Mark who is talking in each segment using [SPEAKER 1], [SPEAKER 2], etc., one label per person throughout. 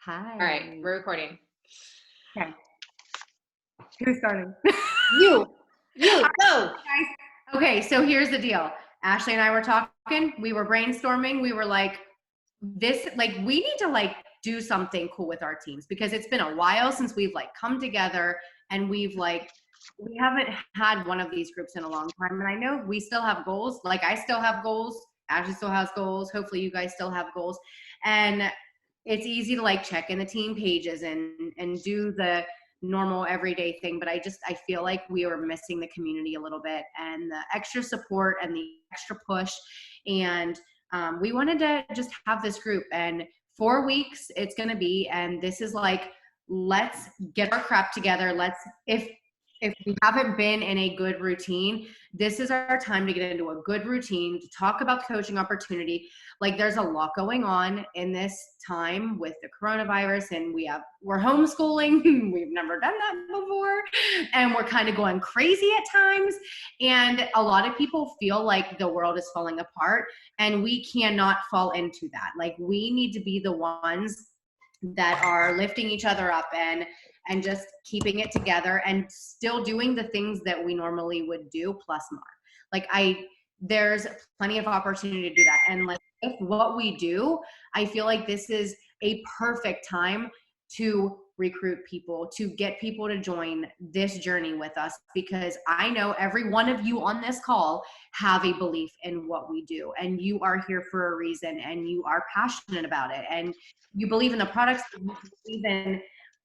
[SPEAKER 1] All right,
[SPEAKER 2] Hi.
[SPEAKER 1] we're recording.
[SPEAKER 2] Okay. Who's starting?
[SPEAKER 1] You,
[SPEAKER 2] All
[SPEAKER 1] go.
[SPEAKER 2] right, guys. Okay, so here's the deal. Ashley and I were talking. We were brainstorming. We were like, we need to do something cool with our teams because it's been a while since we've come together and we haven't had one of these groups in a long time. And I know we still have goals. Like I still have goals. Ashley still has goals. Hopefully you guys still have goals. And it's easy to check in the team pages and do the normal everyday thing, but I feel like we are missing the community a little bit and the extra support and the extra push. And we wanted to just have this group, and 4 weeks it's going to be, and this is let's get our crap together. Let's if we haven't been in a good routine, this is our time to get into a good routine, to talk about coaching opportunity. There's a lot going on in this time with the coronavirus, and we're homeschooling. We've never done that before, and we're kind of going crazy at times, and a lot of people feel like the world is falling apart, and we cannot fall into that. We need to be the ones that are lifting each other up and just keeping it together and still doing the things that we normally would do plus more. There's plenty of opportunity to do that. And if what we do, I feel like this is a perfect time to recruit people, to get people to join this journey with us, because I know every one of you on this call have a belief in what we do, and you are here for a reason, and you are passionate about it, and you believe in the products, you believe in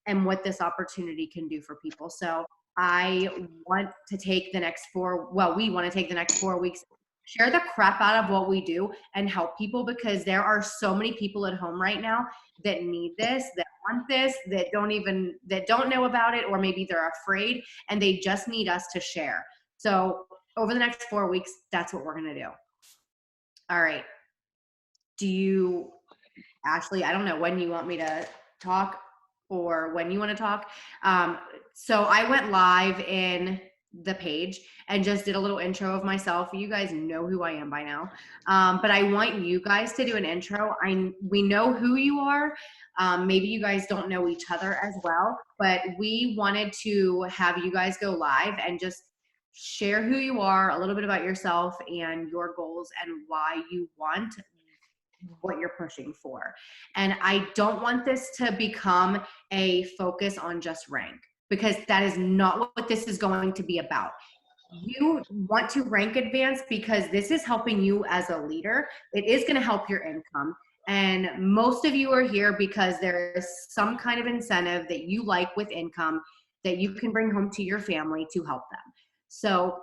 [SPEAKER 2] and what this opportunity can do for people. So I want to take the next we want to take the next 4 weeks, share the crap out of what we do and help people, because there are so many people at home right now that need this, that want this, that don't know about it, or maybe they're afraid and they just need us to share. So over the next 4 weeks, that's what we're going to do. All right. Ashley, I don't know when you want me to talk or when you want to talk. So I went live in the page and just did a little intro of myself. You guys know who I am by now. But I want you guys to do an intro. We know who you are. Maybe you guys don't know each other as well, but we wanted to have you guys go live and just share who you are, a little bit about yourself and your goals and why you want what you're pushing for. And I don't want this to become a focus on just rank, because that is not what this is going to be about. You want to rank advance because this is helping you as a leader. It is going to help your income. And most of you are here because there is some kind of incentive that you like with income that you can bring home to your family to help them. So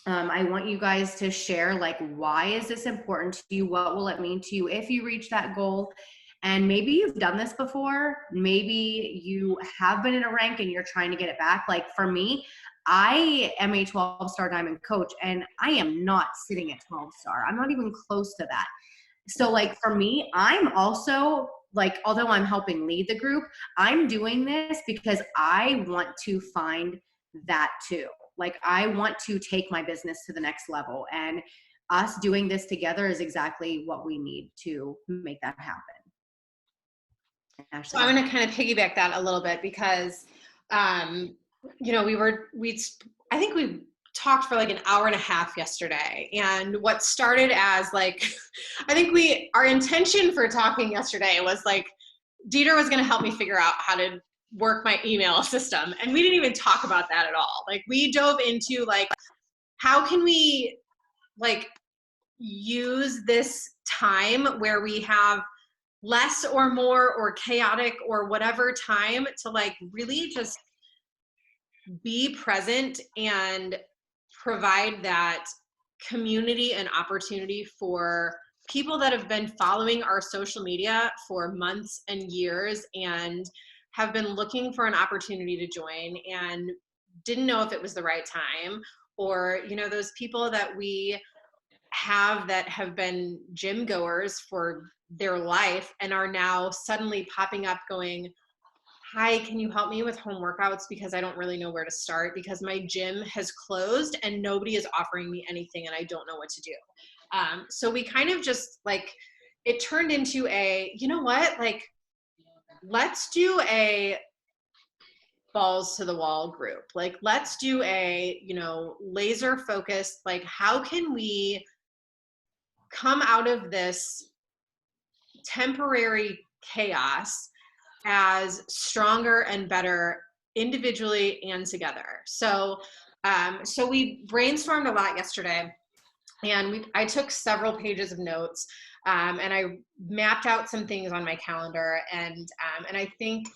[SPEAKER 2] I want you guys to share, why is this important to you? What will it mean to you if you reach that goal? And maybe you've done this before. Maybe you have been in a rank and you're trying to get it back. For me, I am a 12-star diamond coach, and I am not sitting at 12-star. I'm not even close to that. So for me, I'm also although I'm helping lead the group, I'm doing this because I want to find that too. I want to take my business to the next level, and us doing this together is exactly what we need to make that happen.
[SPEAKER 1] Ashley. So I'm going to kind of piggyback that a little bit because, I think we talked for an hour and a half yesterday, and what started as I think our intention for talking yesterday was Dieter was going to help me figure out how to work my email system, and we didn't even talk about that at all. We dove into how can we use this time where we have less or more or chaotic or whatever time to really just be present and provide that community and opportunity for people that have been following our social media for months and years and have been looking for an opportunity to join and didn't know if it was the right time, or those people that we have that have been gym goers for their life and are now suddenly popping up going, hi, can you help me with home workouts because I don't really know where to start because my gym has closed and nobody is offering me anything and I don't know what to do. So we kind of just it turned into a, you know what, let's do a balls to the wall group. Like, let's do a, laser focused, like, how can we come out of this temporary chaos as stronger and better individually and together. So we brainstormed a lot yesterday, and I took several pages of notes, and I mapped out some things on my calendar, and I think,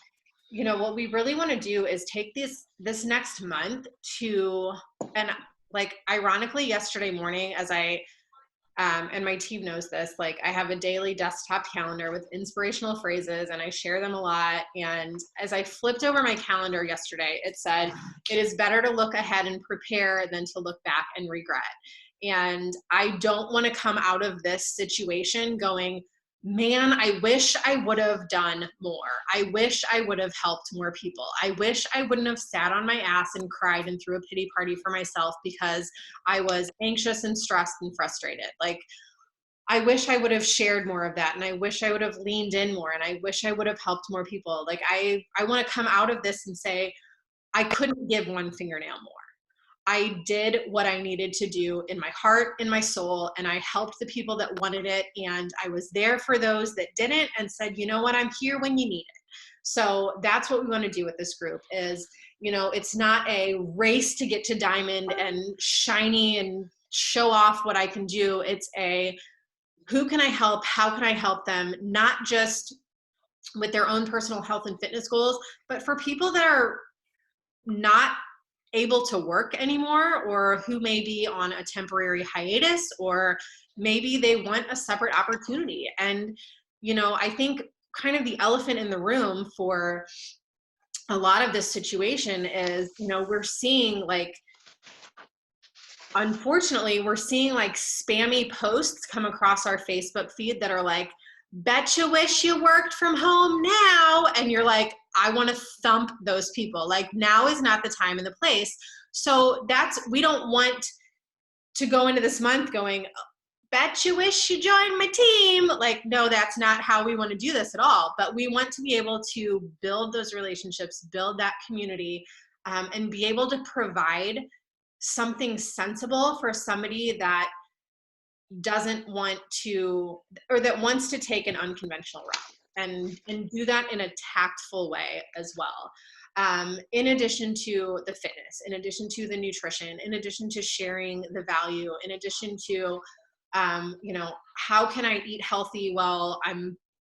[SPEAKER 1] what we really want to do is take this next month to, and like, ironically, yesterday morning, as I and my team knows this, like, I have a daily desktop calendar with inspirational phrases, and I share them a lot. And as I flipped over my calendar yesterday, it said, "It is better to look ahead and prepare than to look back and regret." And I don't want to come out of this situation going, man, I wish I would have done more. I wish I would have helped more people. I wish I wouldn't have sat on my ass and cried and threw a pity party for myself because I was anxious and stressed and frustrated. Like, I wish I would have shared more of that, and I wish I would have leaned in more, and I wish I would have helped more people. Like, I want to come out of this and say, I couldn't give one fingernail more. I did what I needed to do in my heart, in my soul, and I helped the people that wanted it. And I was there for those that didn't, and said, you know what, I'm here when you need it. So that's what we want to do with this group is, it's not a race to get to diamond and shiny and show off what I can do. It's a, who can I help? How can I help them? Not just with their own personal health and fitness goals, but for people that are not able to work anymore, or who may be on a temporary hiatus, or maybe they want a separate opportunity. And, I think kind of the elephant in the room for a lot of this situation is, we're seeing, like, unfortunately, we're seeing like spammy posts come across our Facebook feed that are like, bet you wish you worked from home now. And you're like, I want to thump those people. Like, now is not the time and the place. So we don't want to go into this month going, bet you wish you joined my team. Like, no, that's not how we want to do this at all. But we want to be able to build those relationships, build that community, and be able to provide something sensible for somebody that doesn't want to, or that wants to take an unconventional route, and do that in a tactful way as well. In addition to the fitness, in addition to the nutrition, in addition to sharing the value, in addition to, how can I eat healthy while I'm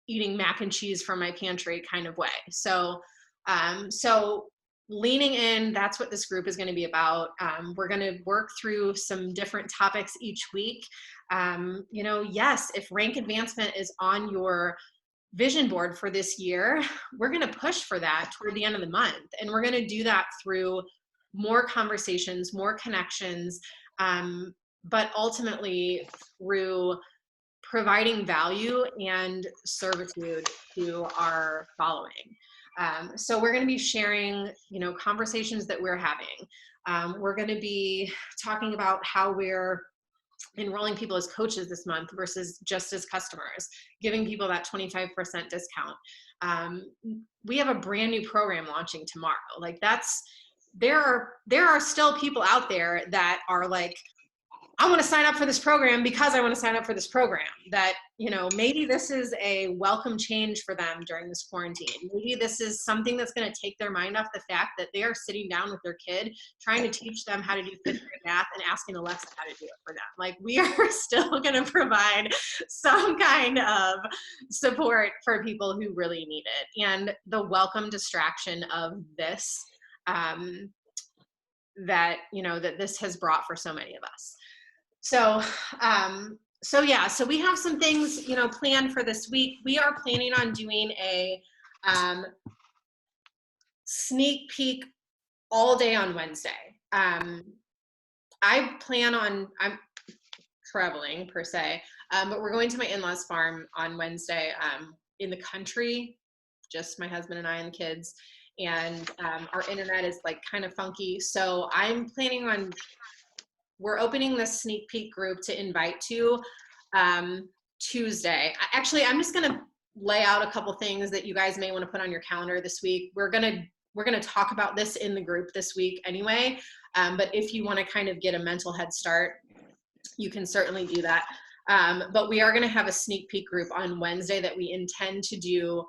[SPEAKER 1] eating mac and cheese from my pantry kind of way. So leaning in, that's what this group is going to be about. We're going to work through some different topics each week. Yes, if rank advancement is on your vision board for this year, we're going to push for that toward the end of the month. And we're going to do that through more conversations, more connections, but ultimately through providing value and servitude to our following. So we're going to be sharing, conversations that we're having. We're going to be talking about how we're enrolling people as coaches this month versus just as customers, giving people that 25% discount. We have a brand new program launching tomorrow. Like, there are still people out there that are like, I want to sign up for this program because I want to sign up for this program. That, maybe this is a welcome change for them during this quarantine. Maybe this is something that's going to take their mind off the fact that they are sitting down with their kid, trying to teach them how to do fifth grade math and asking Alexa how to do it for them. Like, we are still going to provide some kind of support for people who really need it. And the welcome distraction of this, that this has brought for so many of us. So we have some things, planned for this week. We are planning on doing a sneak peek all day on Wednesday. I'm traveling per se, but we're going to my in-laws farm on Wednesday, in the country, just my husband and I and the kids. And our internet is like kind of funky. So I'm planning on, we're opening this sneak peek group to invite to Tuesday. Actually, I'm just going to lay out a couple things that you guys may want to put on your calendar this week. We're gonna talk about this in the group this week anyway. But if you want to kind of get a mental head start, you can certainly do that. But we are going to have a sneak peek group on Wednesday that we intend to do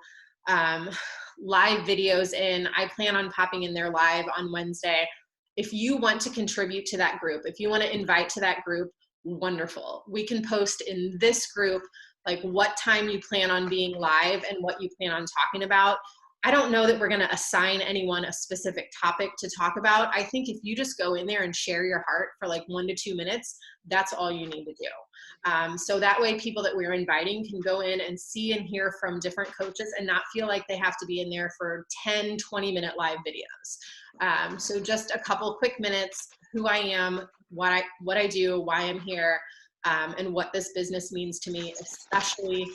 [SPEAKER 1] live videos in. I plan on popping in there live on Wednesday. If you want to contribute to that group, if you want to invite to that group, wonderful. We can post in this group like what time you plan on being live and what you plan on talking about. I don't know that we're going to assign anyone a specific topic to talk about. I think if you just go in there and share your heart for like 1 to 2 minutes, that's all you need to do. So that way people that we're inviting can go in and see and hear from different coaches and not feel like they have to be in there for 10, 20-minute live videos. So just a couple quick minutes, who I am, what I do, why I'm here, and what this business means to me, especially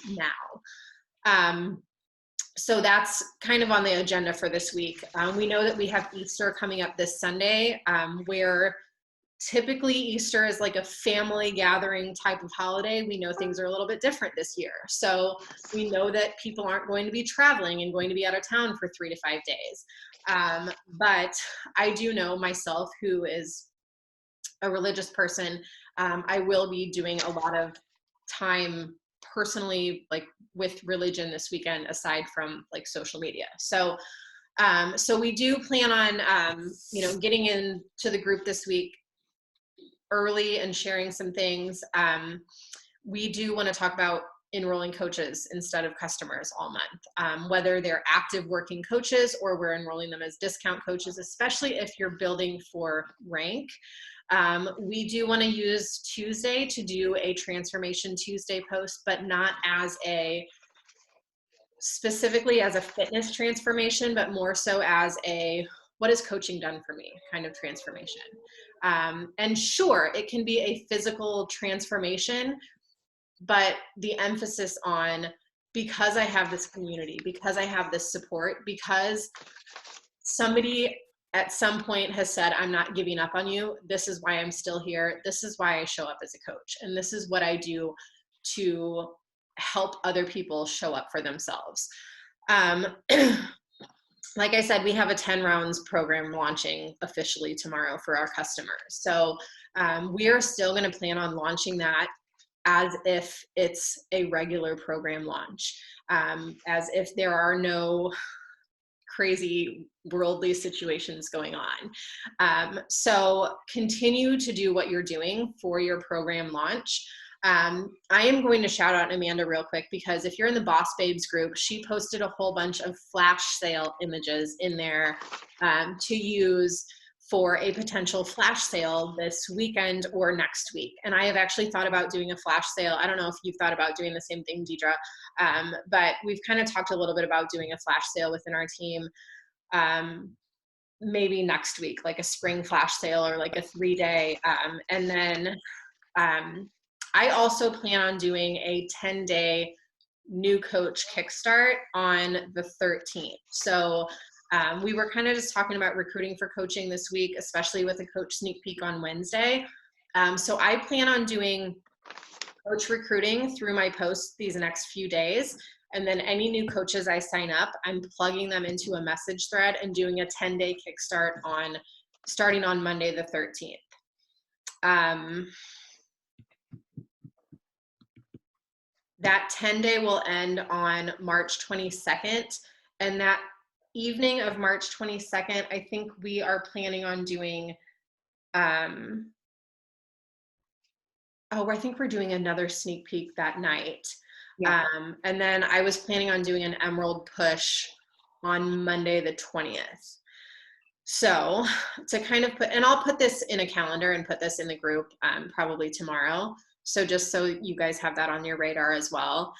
[SPEAKER 1] now. So that's kind of on the agenda for this week. We know that we have Easter coming up this Sunday, where typically Easter is like a family gathering type of holiday. We know things are a little bit different this year. So we know that people aren't going to be traveling and going to be out of town for 3 to 5 days. But I do know myself, who is a religious person, I will be doing a lot of time personally, like with religion this weekend, aside from like social media. So we do plan on, getting into the group this week early and sharing some things. We do want to talk about enrolling coaches instead of customers all month, whether they're active working coaches or we're enrolling them as discount coaches, especially if you're building for rank. We do want to use Tuesday to do a Transformation Tuesday post, but not as specifically as a fitness transformation, but more so as a what has coaching done for me kind of transformation. And sure, it can be a physical transformation, but the emphasis on, because I have this community, because I have this support, because somebody at some point has said, I'm not giving up on you. This is why I'm still here. This is why I show up as a coach. And this is what I do to help other people show up for themselves. Like I said, we have a 10 rounds program launching officially tomorrow for our customers. So we are still going to plan on launching that as if it's a regular program launch, as if there are no crazy worldly situations going on. So continue to do what you're doing for your program launch. I am going to shout out Amanda real quick, because if you're in the Boss Babes group, she posted a whole bunch of flash sale images in there to use for a potential flash sale this weekend or next week. And I have actually thought about doing a flash sale. I don't know if you've thought about doing the same thing, Deidre, but we've kind of talked a little bit about doing a flash sale within our team, maybe next week, like a spring flash sale or like a 3-day. And then I also plan on doing a 10-day new coach kickstart on the 13th. So we were kind of just talking about recruiting for coaching this week, especially with a coach sneak peek on Wednesday. So I plan on doing coach recruiting through my posts these next few days. And then any new coaches I sign up, I'm plugging them into a message thread and doing a 10-day kickstart starting on Monday the 13th. That 10-day will end on March 22nd. And that evening of March 22nd, I think we are planning on doing, I think we're doing another sneak peek that night. Yeah. And then I was planning on doing an Emerald push on Monday the 20th. So to kind of and I'll put this in a calendar and put this in the group probably tomorrow. So just so you guys have that on your radar as well.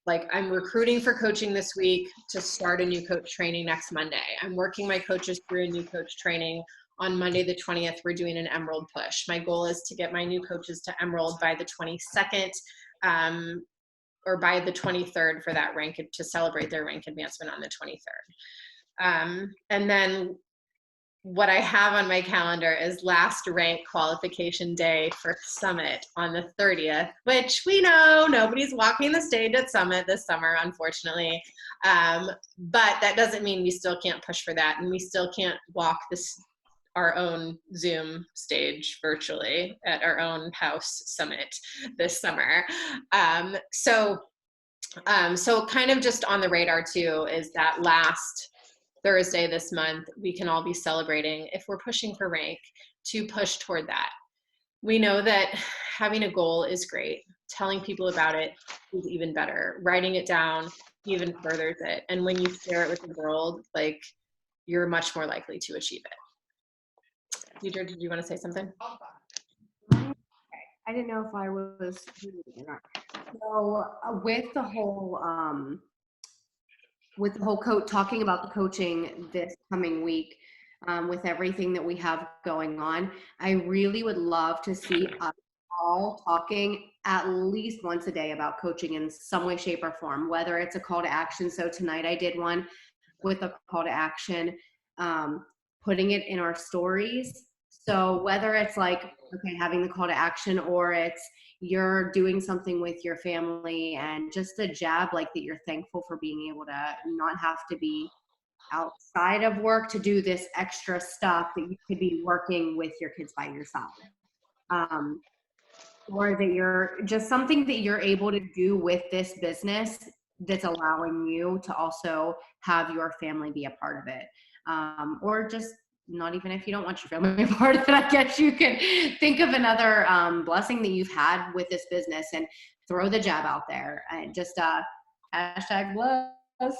[SPEAKER 1] Like I'm recruiting for coaching this week to start a new coach training next Monday. I'm working my coaches through a new coach training. On Monday the 20th, we're doing an Emerald push. My goal is to get my new coaches to Emerald by the 22nd or by the 23rd for that rank, to celebrate their rank advancement on the 23rd. And then what I have on my calendar is last rank qualification day for Summit on the 30th, which we know nobody's walking the stage at Summit this summer, unfortunately. But that doesn't mean we still can't push for that, and we still can't walk our own Zoom stage virtually at our own house summit this summer. So kind of just on the radar too is that last Thursday this month, we can all be celebrating, if we're pushing for rank, to push toward that. We know that having a goal is great. Telling people about it is even better. Writing it down even furthers it. And when you share it with the world, like, you're much more likely to achieve it. Deidre, did you want to say something?
[SPEAKER 2] I didn't know if I was or not. So with the whole talking about the coaching this coming week, with everything that we have going on, I really would love to see us all talking at least once a day about coaching in some way, shape, or form, whether it's a call to action. So tonight I did one with a call to action, putting it in our stories. So whether it's like, okay, having the call to action, or it's you're doing something with your family and just a jab like that, you're thankful for being able to not have to be outside of work to do this extra stuff that you could be working with your kids by your side. Or that you're just something that you're able to do with this business that's allowing you to also have your family be a part of it. Or just not even if you don't want your family to be a part of it, I guess you can think of another blessing that you've had with this business and throw the jab out there and just hashtag blessed.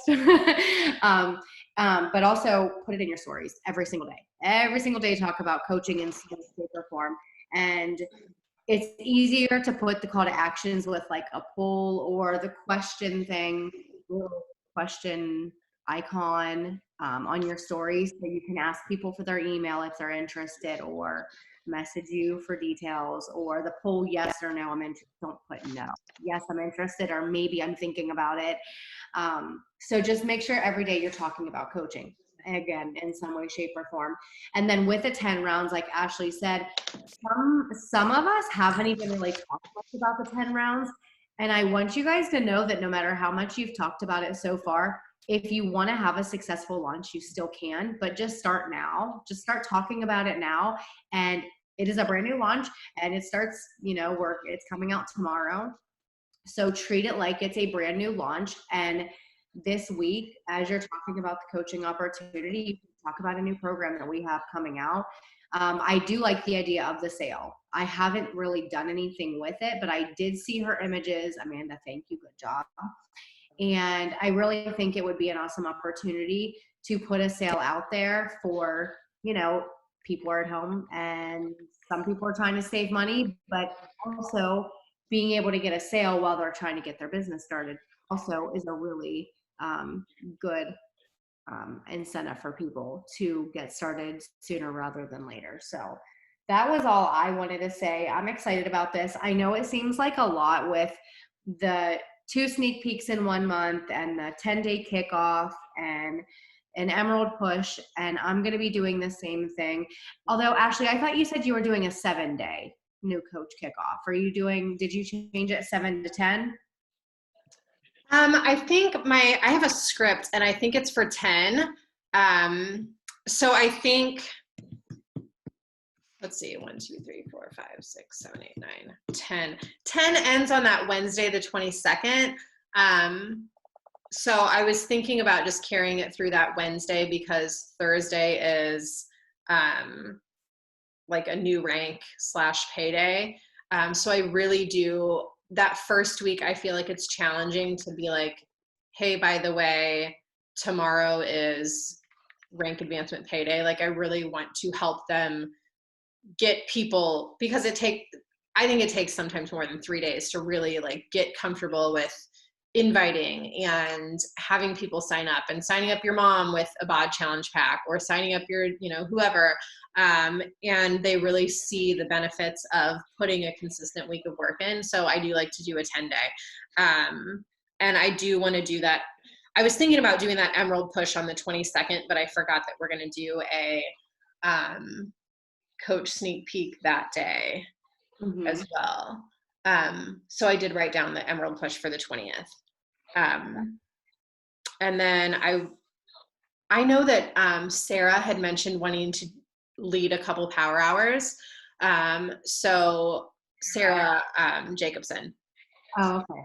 [SPEAKER 2] But also put it in your stories every single day, talk about coaching in some shape or form. And it's easier to put the call to actions with like a poll or the question thing, little question icon on your stories, so you can ask people for their email if they're interested, or message you for details, or the poll yes or no. Don't put no. Yes, I'm interested, or maybe I'm thinking about it. So just make sure every day you're talking about coaching, again, in some way, shape, or form. And then with the 10 rounds, like Ashley said, some of us haven't even really talked much about the 10 rounds. And I want you guys to know that no matter how much you've talked about it so far, if you want to have a successful launch, you still can, but just start now. Just start talking about it now. And it is a brand new launch, and it starts, it's coming out tomorrow. So treat it like it's a brand new launch. And this week, as you're talking about the coaching opportunity, you can talk about a new program that we have coming out. I do like the idea of the sale. I haven't really done anything with it, but I did see her images. Amanda, thank you. Good job. And I really think it would be an awesome opportunity to put a sale out there for, people are at home and some people are trying to save money, but also being able to get a sale while they're trying to get their business started also is a really good incentive for people to get started sooner rather than later. So that was all I wanted to say. I'm excited about this. I know it seems like a lot with the 2 sneak peeks in 1 month and the 10-day kickoff and an emerald push, and I'm going to be doing the same thing. Although, Ashley, I thought you said you were doing a 7-day new coach kickoff. Did you change it 7 to 10?
[SPEAKER 1] I think I have a script, and I think it's for 10. So I think, let's see, 1, 2, 3, 4, 5, 6, 7, 8, 9, 10. 10 ends on that Wednesday, the 22nd. So I was thinking about just carrying it through that Wednesday, because Thursday is like a new rank / payday. So I really do, that first week, I feel like it's challenging to be like, hey, by the way, tomorrow is rank advancement payday. Like, I really want to help them get people, because I think it takes sometimes more than 3 days to really like get comfortable with inviting and having people sign up, and signing up your mom with a bod challenge pack, or signing up your, whoever. And they really see the benefits of putting a consistent week of work in. So I do like to do a 10-day. And I do want to do that. I was thinking about doing that emerald push on the 22nd, but I forgot that we're going to do a coach sneak peek that day
[SPEAKER 2] Mm-hmm.
[SPEAKER 1] as well. So I did write down the Emerald Push for the 20th. And then I know that Sarah had mentioned wanting to lead a couple power hours. So Sarah Jacobson.
[SPEAKER 2] Oh, okay.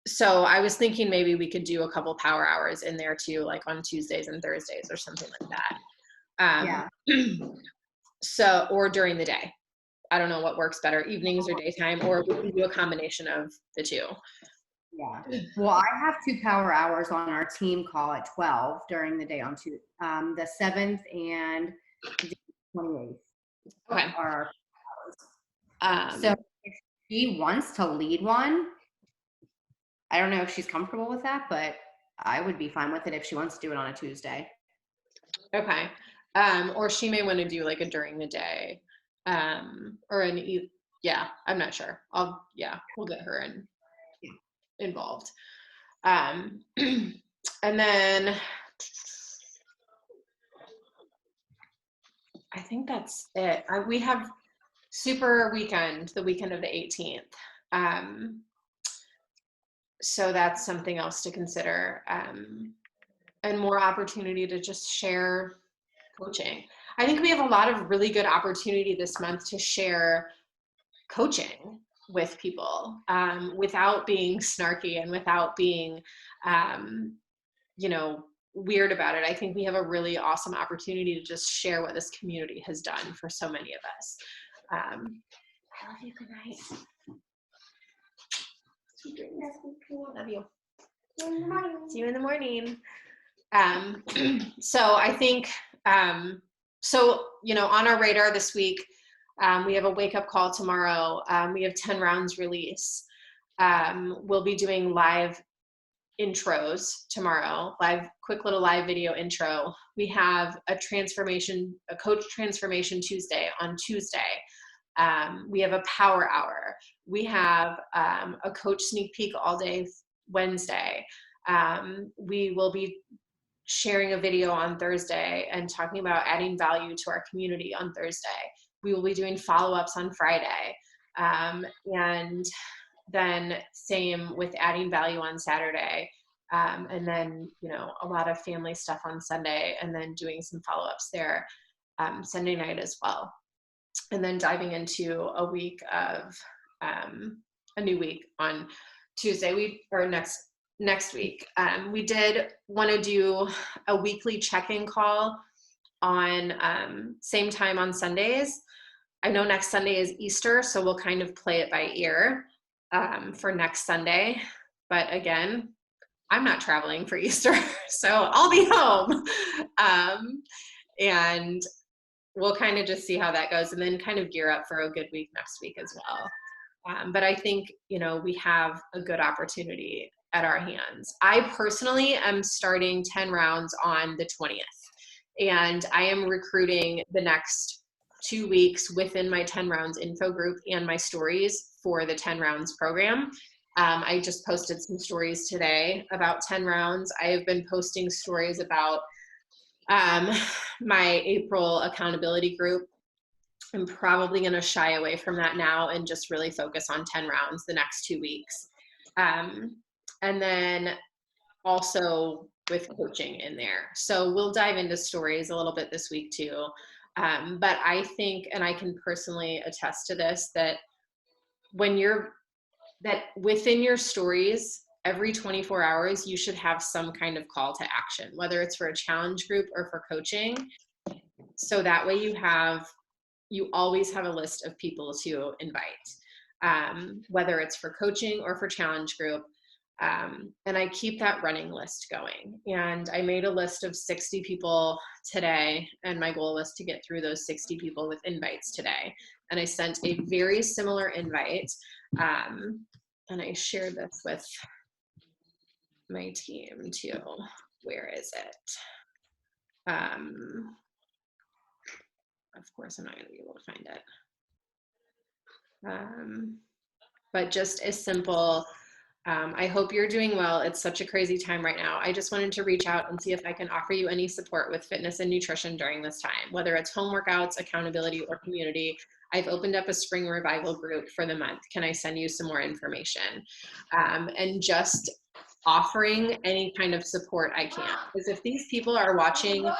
[SPEAKER 1] So I was thinking maybe we could do a couple power hours in there too, like on Tuesdays and Thursdays or something like that.
[SPEAKER 2] Yeah.
[SPEAKER 1] So, or during the day. I don't know what works better, evenings or daytime, or we can do a combination of the two.
[SPEAKER 2] Yeah. Well, I have 2 power hours on our team call at 12 during the day on the 7th and the 28th
[SPEAKER 1] Okay.
[SPEAKER 2] are so if she wants to lead one, I don't know if she's comfortable with that, but I would be fine with it if she wants to do it on a Tuesday.
[SPEAKER 1] Okay. Or she may want to do like a during the day, or yeah, I'm not sure. We'll get her involved. And then I think that's it. We have super weekend, the weekend of the 18th. So that's something else to consider. And more opportunity to just share coaching. I think we have a lot of really good opportunity this month to share coaching with people without being snarky and without being, weird about it. I think we have a really awesome opportunity to just share what this community has done for so many of us. I love you. Good night. Sweet dreams. Love you. See you in the morning. So I think, on our radar this week, we have a wake up call tomorrow. We have 10 rounds release. We'll be doing live intros tomorrow, quick little live video intro. We have a coach transformation Tuesday on Tuesday. We have a power hour. We have a coach sneak peek all day Wednesday. We will be sharing a video on Thursday and talking about adding value to our community on Thursday. We will be doing follow-ups on Friday. And then same with adding value on Saturday. And then, a lot of family stuff on Sunday, and then doing some follow-ups there Sunday night as well. And then diving into a new week on Tuesday, next week. We did want to do a weekly check-in call on same time on Sundays. I know next Sunday is Easter, so we'll kind of play it by ear for next Sunday. But again, I'm not traveling for Easter, so I'll be home. And we'll kind of just see how that goes, and then kind of gear up for a good week next week as well. But I think, we have a good opportunity at our hands. I personally am starting 10 rounds on the 20th, and I am recruiting the next 2 weeks within my 10 rounds info group and my stories for the 10 rounds program. I just posted some stories today about 10 rounds. I have been posting stories about my April accountability group. I'm probably going to shy away from that now and just really focus on 10 rounds the next 2 weeks. And then also with coaching in there. So we'll dive into stories a little bit this week too. But I think, and I can personally attest to this, that within your stories, every 24 hours, you should have some kind of call to action, whether it's for a challenge group or for coaching. So that way you always have a list of people to invite, whether it's for coaching or for challenge group. And I keep that running list going. And I made a list of 60 people today, and my goal was to get through those 60 people with invites today. And I sent a very similar invite, and I shared this with my team too. Where is it? Of course, I'm not going to be able to find it. But just a simple I hope you're doing well. It's such a crazy time right now. I just wanted to reach out and see if I can offer you any support with fitness and nutrition during this time, whether it's home workouts, accountability, or community. I've opened up a spring revival group for the month. Can I send you some more information? And just offering any kind of support I can. Because if these people are watching a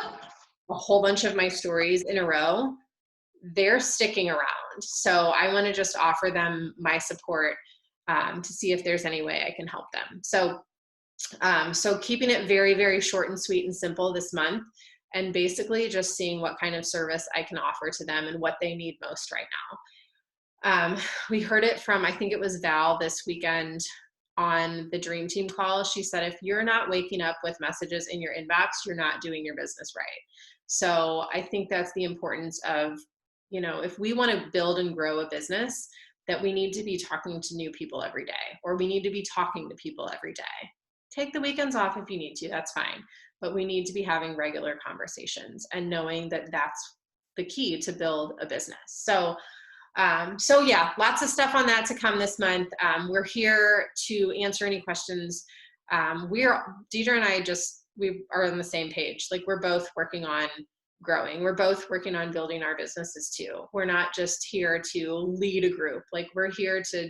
[SPEAKER 1] whole bunch of my stories in a row, they're sticking around. So I want to just offer them my support to see if there's any way I can help them. So keeping it very, very short and sweet and simple this month, and basically just seeing what kind of service I can offer to them and what they need most right now. We heard it from, I think it was Val this weekend on the Dream Team call. She said, if you're not waking up with messages in your inbox, you're not doing your business right. So I think that's the importance of, if we want to build and grow a business, that we need to be talking to new people every day, or we need to be talking to people every day. Take the weekends off if you need to, that's fine. But we need to be having regular conversations and knowing that that's the key to build a business. So yeah, lots of stuff on that to come this month. We're here to answer any questions. Deidre and I we are on the same page. Like, we're both working on growing. We're both working on building our businesses too. We're not just here to lead a group. Like, we're here to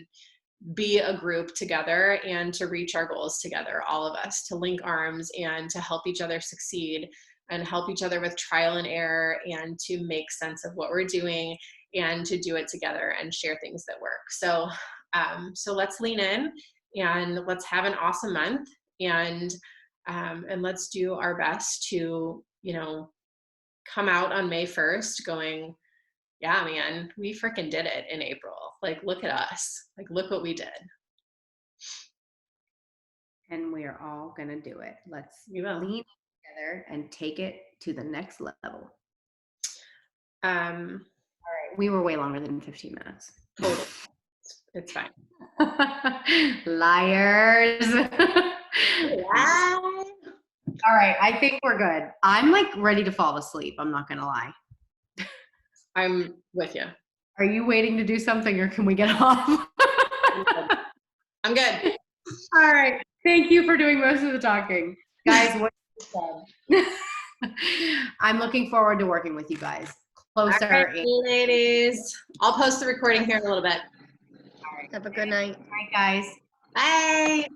[SPEAKER 1] be a group together and to reach our goals together, all of us, to link arms and to help each other succeed and help each other with trial and error and to make sense of what we're doing and to do it together and share things that work. So let's lean in and let's have an awesome month, and let's do our best to, come out on May 1st going, yeah, man, we freaking did it in April. Like, look at us. Like, look what we did.
[SPEAKER 2] And we are all going to do it. Let's
[SPEAKER 1] We will.
[SPEAKER 2] lean together and take it to the next level.
[SPEAKER 1] All
[SPEAKER 2] right. We were way longer than 15 minutes.
[SPEAKER 1] Totally. It's fine.
[SPEAKER 2] Liars. All right. I think we're good. I'm like ready to fall asleep. I'm not going to lie.
[SPEAKER 1] I'm with you.
[SPEAKER 2] Are you waiting to do something, or can we get off?
[SPEAKER 1] I'm good.
[SPEAKER 2] All right. Thank you for doing most of the talking. Guys, what I'm looking forward to working with you guys. Closer.
[SPEAKER 1] All right, ladies. I'll post the recording here in a little bit.
[SPEAKER 3] All right. Have a good night.
[SPEAKER 2] All right, guys.
[SPEAKER 1] Bye.